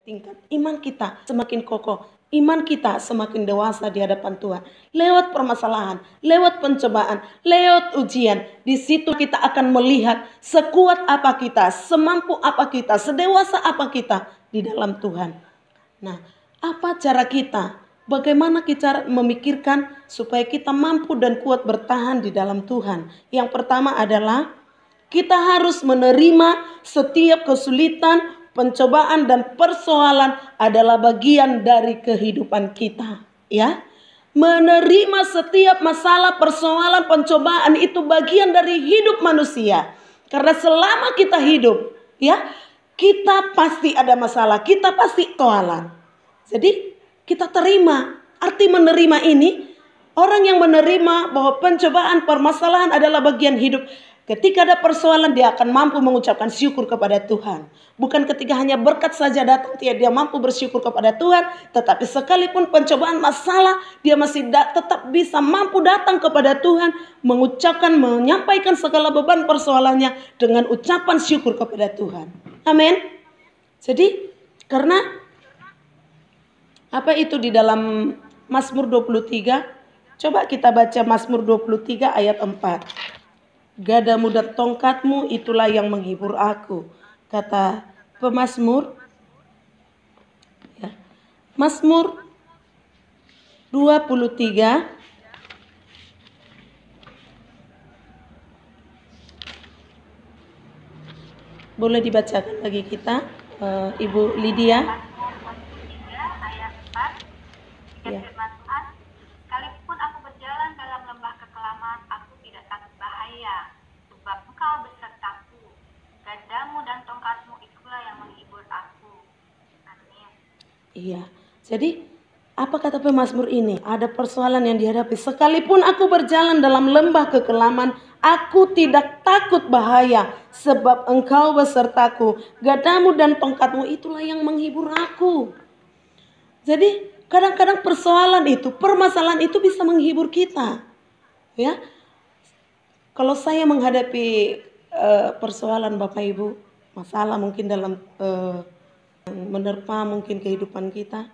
tingkat iman kita semakin kokoh, iman kita semakin dewasa di hadapan Tuhan. Lewat permasalahan, lewat pencobaan, lewat ujian, di situ kita akan melihat sekuat apa kita, semampu apa kita, sedewasa apa kita di dalam Tuhan. Nah, apa cara kita? Bagaimana kita memikirkan supaya kita mampu dan kuat bertahan di dalam Tuhan? Yang pertama adalah kita harus menerima setiap kesulitan, pencobaan dan persoalan adalah bagian dari kehidupan kita, ya. Menerima setiap masalah, persoalan, pencobaan itu bagian dari hidup manusia. Karena selama kita hidup, ya, kita pasti ada masalah, kita pasti toalan. Jadi kita terima. Arti menerima ini, orang yang menerima bahwa pencobaan, permasalahan adalah bagian hidup. Ketika ada persoalan, dia akan mampu mengucapkan syukur kepada Tuhan. Bukan ketika hanya berkat saja datang, dia mampu bersyukur kepada Tuhan. Tetapi sekalipun pencobaan, masalah, dia masih tetap bisa mampu datang kepada Tuhan. Menyampaikan segala beban persoalannya dengan ucapan syukur kepada Tuhan. Amin. Jadi karena apa itu di dalam Mazmur 23? Coba kita baca Mazmur 23 ayat 4. Gadamu dan tongkatmu itulah yang menghibur aku, kata pemazmur. Ya. Mazmur 23 boleh dibacakan bagi kita, Ibu Lydia. Ya. Firman Tuhan, sekalipun aku berjalan dalam lembah kekelaman, aku tidak takut bahaya, sebab Engkau besertaku. Gadamu dan tongkatmu itulah yang menghibur aku. Amin. Iya, jadi apa kata pemazmur ini? Ada persoalan yang dihadapi. Sekalipun aku berjalan dalam lembah kekelaman, aku tidak takut bahaya, sebab Engkau besertaku. Gadamu dan tongkatmu itulah yang menghibur aku. Jadi kadang-kadang persoalan itu, permasalahan itu bisa menghibur kita, ya. Kalau saya menghadapi persoalan Bapak Ibu, masalah mungkin dalam menerpa mungkin kehidupan kita,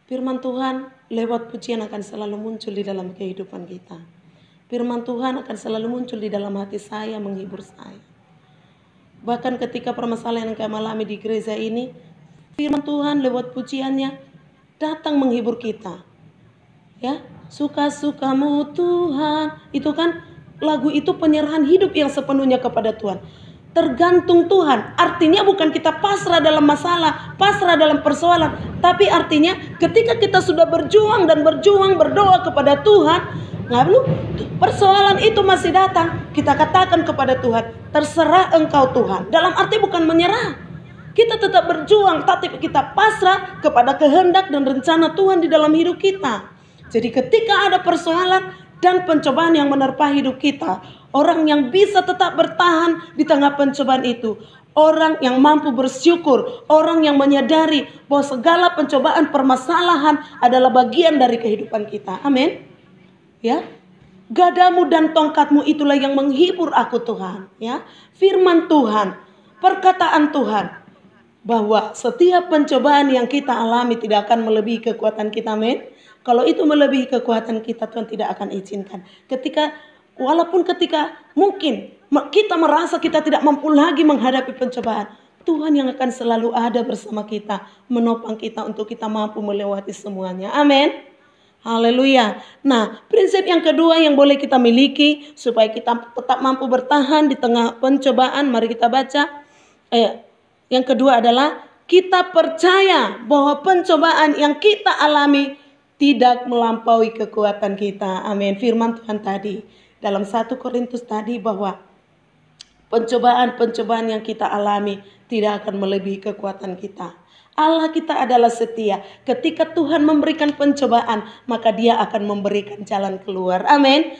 firman Tuhan lewat pujian akan selalu muncul di dalam kehidupan kita. Firman Tuhan akan selalu muncul di dalam hati saya, menghibur saya. Bahkan ketika permasalahan yang kami alami di gereja ini, firman Tuhan lewat pujiannya datang menghibur kita, ya. Suka-sukamu Tuhan, itu kan lagu itu penyerahan hidup yang sepenuhnya kepada Tuhan. Tergantung Tuhan, artinya bukan kita pasrah dalam masalah, pasrah dalam persoalan, tapi artinya ketika kita sudah berjuang berdoa kepada Tuhan, lalu persoalan itu masih datang, kita katakan kepada Tuhan, terserah Engkau Tuhan. Dalam arti bukan menyerah. Kita tetap berjuang, tapi kita pasrah kepada kehendak dan rencana Tuhan di dalam hidup kita. Jadi ketika ada persoalan dan pencobaan yang menerpa hidup kita, orang yang bisa tetap bertahan di tengah pencobaan itu, orang yang mampu bersyukur, orang yang menyadari bahwa segala pencobaan, permasalahan adalah bagian dari kehidupan kita. Amin. Ya. Gadamu dan tongkatmu itulah yang menghibur aku Tuhan, ya. Firman Tuhan, perkataan Tuhan, bahwa setiap pencobaan yang kita alami tidak akan melebihi kekuatan kita, amin. Kalau itu melebihi kekuatan kita, Tuhan tidak akan izinkan. Walaupun ketika mungkin kita merasa kita tidak mampu lagi menghadapi pencobaan, Tuhan yang akan selalu ada bersama kita, menopang kita untuk kita mampu melewati semuanya, amin. Haleluya. Nah, prinsip yang kedua yang boleh kita miliki supaya kita tetap mampu bertahan di tengah pencobaan, mari kita baca. Yang kedua adalah kita percaya bahwa pencobaan yang kita alami tidak melampaui kekuatan kita. Amin. Firman Tuhan tadi dalam 1 Korintus tadi bahwa pencobaan yang kita alami tidak akan melebihi kekuatan kita. Allah kita adalah setia. Ketika Tuhan memberikan pencobaan, maka Dia akan memberikan jalan keluar. Amin.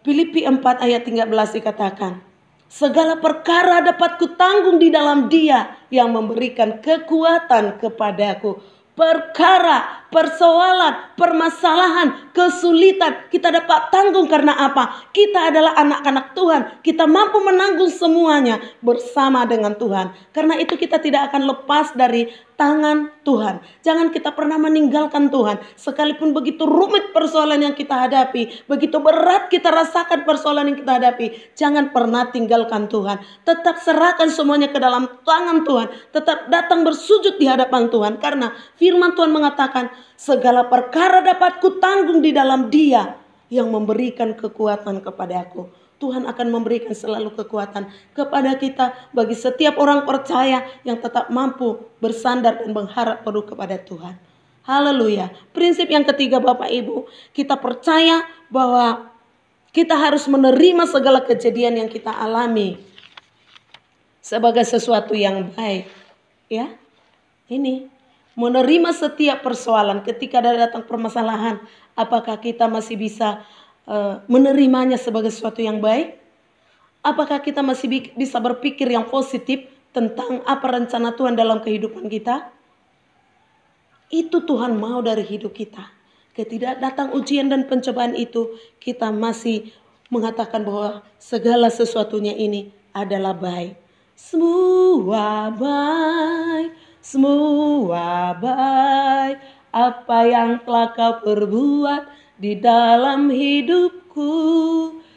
Filipi 4 ayat 13 dikatakan, segala perkara dapat kutanggung di dalam Dia yang memberikan kekuatan kepadaku. Perkara persoalan, permasalahan, kesulitan kita dapat tanggung karena apa? Kita adalah anak-anak Tuhan. Kita mampu menanggung semuanya bersama dengan Tuhan. Karena itu kita tidak akan lepas dari tangan Tuhan. Jangan kita pernah meninggalkan Tuhan. Sekalipun begitu rumit persoalan yang kita hadapi, begitu berat kita rasakan persoalan yang kita hadapi, jangan pernah tinggalkan Tuhan. Tetap serahkan semuanya ke dalam tangan Tuhan. Tetap datang bersujud di hadapan Tuhan. Karena firman Tuhan mengatakan, segala perkara dapat kutanggung di dalam Dia yang memberikan kekuatan kepadaku. Tuhan akan memberikan selalu kekuatan kepada kita bagi setiap orang percaya yang tetap mampu bersandar dan mengharap penuh kepada Tuhan. Haleluya. Prinsip yang ketiga Bapak Ibu, kita percaya bahwa kita harus menerima segala kejadian yang kita alami sebagai sesuatu yang baik. Ya, ini menerima setiap persoalan ketika datang permasalahan, apakah kita masih bisa menerimanya sebagai sesuatu yang baik? Apakah kita masih bisa berpikir yang positif tentang apa rencana Tuhan dalam kehidupan kita? Itu Tuhan mau dari hidup kita. Ketika datang ujian dan pencobaan itu, kita masih mengatakan bahwa segala sesuatunya ini adalah baik. Semua baik, semua baik. Apa yang telah kau perbuat di dalam hidupku,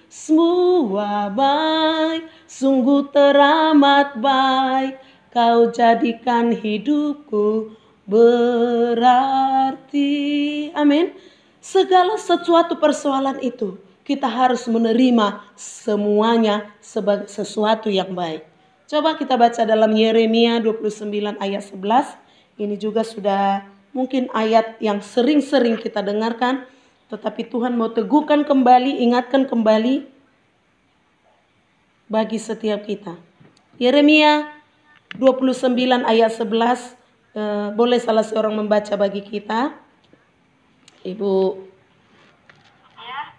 semua baik, sungguh teramat baik. Kau jadikan hidupku berarti. Amin. Segala sesuatu persoalan itu kita harus menerima semuanya sebagai sesuatu yang baik. Coba kita baca dalam Yeremia 29 ayat 11. Ini juga sudah mungkin ayat yang sering-sering kita dengarkan. Tetapi Tuhan mau teguhkan kembali, ingatkan kembali bagi setiap kita. Yeremia 29 ayat 11. Boleh salah seorang membaca bagi kita? Ibu. Ya,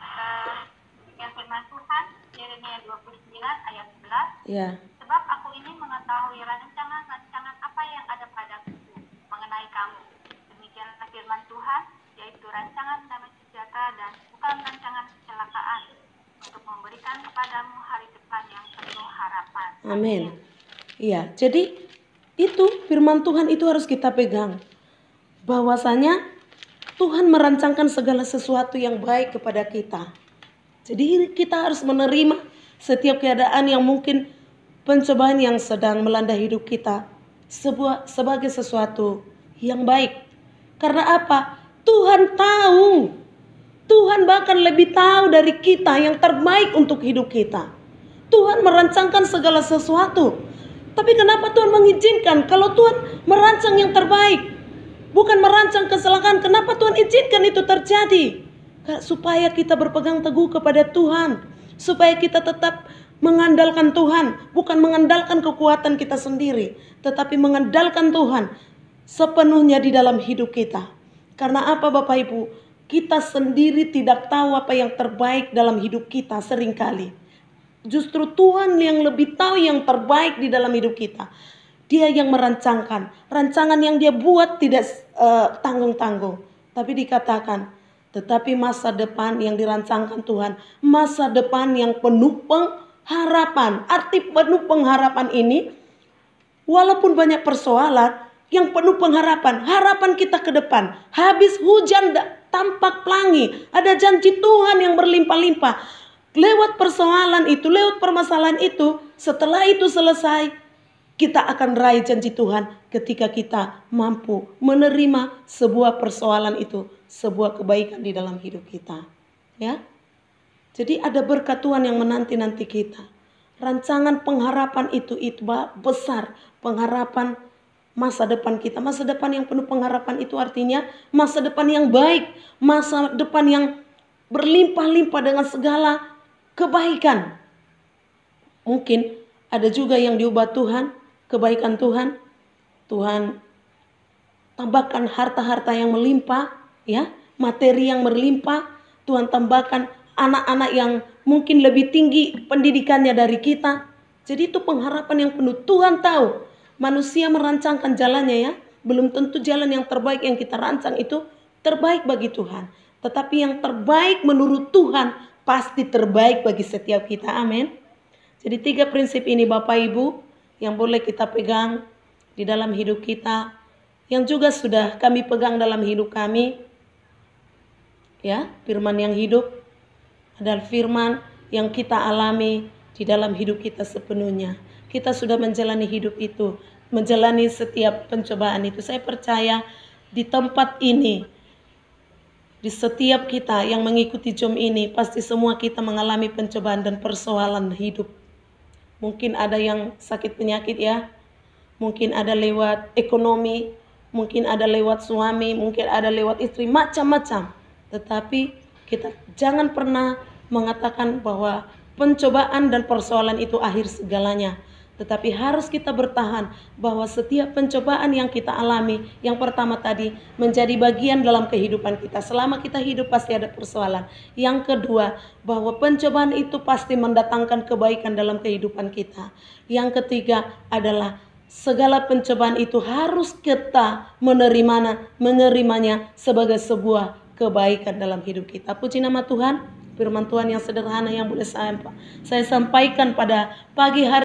yang firman Tuhan, Yeremia 29 ayat 11. Ya. Sebab aku ini mengetahui rancangan-rancangan apa yang ada padaku mengenai kamu. Demikianlah firman Tuhan, yaitu rancangan damai sejahtera dan bukan rancangan kecelakaan, untuk memberikan kepadamu hari depan yang penuh harapan. Amin. Iya, jadi itu firman Tuhan itu harus kita pegang. Bahwasanya Tuhan merancangkan segala sesuatu yang baik kepada kita. Jadi kita harus menerima setiap keadaan yang mungkin pencobaan yang sedang melanda hidup kita sebagai sesuatu yang baik. Karena apa? Tuhan tahu. Tuhan bahkan lebih tahu dari kita yang terbaik untuk hidup kita. Tuhan merancangkan segala sesuatu. Tapi kenapa Tuhan mengizinkan? Kalau Tuhan merancang yang terbaik, bukan merancang kecelakaan, kenapa Tuhan izinkan itu terjadi? Supaya kita berpegang teguh kepada Tuhan. Supaya kita tetap mengandalkan Tuhan. Bukan mengandalkan kekuatan kita sendiri, tetapi mengandalkan Tuhan sepenuhnya di dalam hidup kita. Karena apa Bapak Ibu? Kita sendiri tidak tahu apa yang terbaik dalam hidup kita seringkali. Justru Tuhan yang lebih tahu yang terbaik di dalam hidup kita. Dia yang merancangkan. Rancangan yang Dia buat tidak tanggung-tanggung. Tapi dikatakan, tetapi masa depan yang dirancangkan Tuhan, masa depan yang penuh pengharapan. Arti penuh pengharapan ini, walaupun banyak persoalan, yang penuh pengharapan. Harapan kita ke depan. Habis hujan tampak pelangi. Ada janji Tuhan yang berlimpah-limpah. Lewat persoalan itu, lewat permasalahan itu, setelah itu selesai, kita akan raih janji Tuhan ketika kita mampu menerima sebuah persoalan itu, sebuah kebaikan di dalam hidup kita. Ya, jadi ada berkat Tuhan yang menanti-nanti kita. Rancangan pengharapan itu besar, pengharapan masa depan kita. Masa depan yang penuh pengharapan itu artinya masa depan yang baik, masa depan yang berlimpah-limpah dengan segala kebaikan. Mungkin ada juga yang diubah Tuhan, kebaikan Tuhan. Tuhan tambahkan harta-harta yang melimpah, ya, materi yang berlimpah. Tuhan tambahkan anak-anak yang mungkin lebih tinggi pendidikannya dari kita. Jadi itu pengharapan yang penuh. Tuhan tahu manusia merancangkan jalannya, ya. Belum tentu jalan yang terbaik yang kita rancang itu terbaik bagi Tuhan. Tetapi yang terbaik menurut Tuhan pasti terbaik bagi setiap kita. Amin. Jadi 3 prinsip ini Bapak Ibu yang boleh kita pegang di dalam hidup kita, yang juga sudah kami pegang dalam hidup kami. Ya, firman yang hidup adalah firman yang kita alami di dalam hidup kita sepenuhnya. Kita sudah menjalani hidup itu, menjalani setiap pencobaan itu. Saya percaya di tempat ini, di setiap kita yang mengikuti jom ini, pasti semua kita mengalami pencobaan dan persoalan hidup. Mungkin ada yang sakit penyakit ya, mungkin ada lewat ekonomi, mungkin ada lewat suami, mungkin ada lewat istri, macam-macam. Tetapi kita jangan pernah mengatakan bahwa pencobaan dan persoalan itu akhir segalanya. Tetapi harus kita bertahan bahwa setiap pencobaan yang kita alami, yang pertama tadi, menjadi bagian dalam kehidupan kita. Selama kita hidup pasti ada persoalan. Yang kedua, bahwa pencobaan itu pasti mendatangkan kebaikan dalam kehidupan kita. Yang ketiga adalah segala pencobaan itu harus kita menerimanya sebagai sebuah kebaikan dalam hidup kita. Puji nama Tuhan. Firman Tuhan yang sederhana yang boleh saya sampaikan pada pagi hari